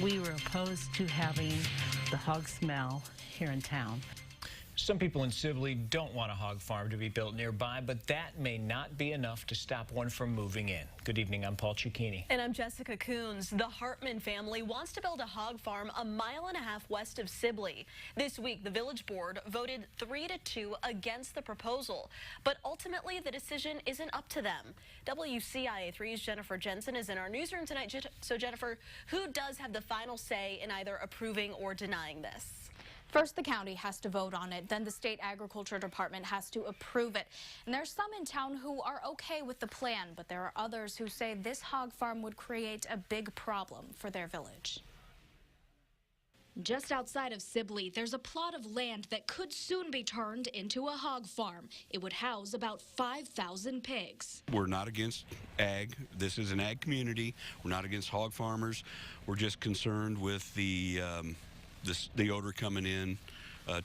We were opposed to having the hog smell here in town. Some people in Sibley don't want a hog farm to be built nearby, but that may not be enough to stop one from moving in. Good evening, I'm Paul Cicchini. And I'm Jessica Coons. The Hartman family wants to build a hog farm 1.5 miles west of Sibley. This week, the village board voted 3-2 against the proposal, but ultimately the decision isn't up to them. WCIA3's Jennifer Jensen is in our newsroom tonight. So Jennifer, who does have the final say in either approving or denying this? First, the county has to vote on it. Then the state agriculture department has to approve it. And there's some in town who are okay with the plan, but there are others who say this hog farm would create a big problem for their village. Just outside of Sibley, there's a plot of land that could soon be turned into a hog farm. It would house about 5,000 pigs. We're not against ag. This is an ag community. We're not against hog farmers. We're just concerned with the odor coming in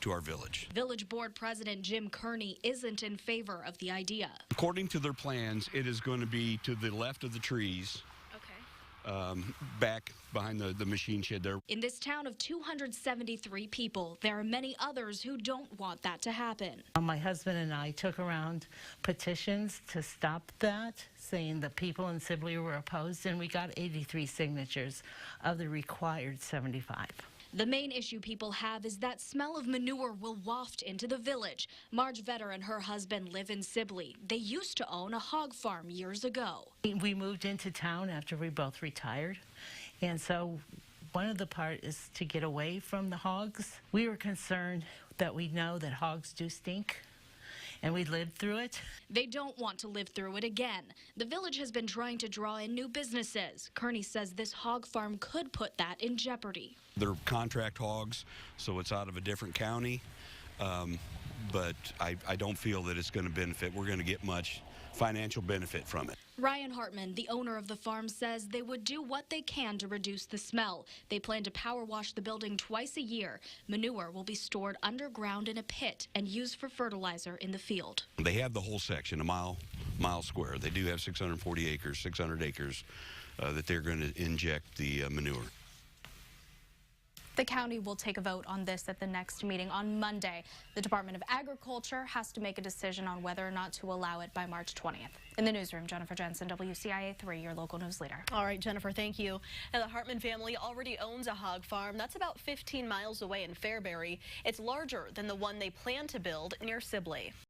to our village. Village Board President Jim Kearney isn't in favor of the idea. According to their plans, it is going to be to the left of the trees. Back behind the machine shed there. In this town of 273 people, there are many others who don't want that to happen. My husband and I took around petitions to stop that, saying the people in Sibley were opposed, and we got 83 signatures of the required 75. The main issue people have is that smell of manure will waft into the village. Marge Vetter and her husband live in Sibley. They used to own a hog farm years ago. We moved into town after we both retired, and so one of the part is to get away from the hogs. We were concerned that we know that hogs do stink, and we lived through it. They don't want to live through it again. The village has been trying to draw in new businesses. Kearney says this hog farm could put that in jeopardy. They're contract hogs, so it's out of a different county, but I don't feel that it's going to benefit. We're going to get much financial benefit from it. Ryan Hartman, the owner of the farm, says they would do what they can to reduce the smell. They plan to power wash the building twice a year. Manure will be stored underground in a pit and used for fertilizer in the field. They have the whole section, a mile square. They do have 640 acres, 600 acres that they're going to inject the manure. The county will take a vote on this at the next meeting on Monday. The Department of Agriculture has to make a decision on whether or not to allow it by March 20th. In the newsroom, Jennifer Jensen, WCIA3, your local news leader. All right, Jennifer, thank you. Now, the Hartman family already owns a hog farm that's about 15 miles away in Fairbury. It's larger than the one they plan to build near Sibley.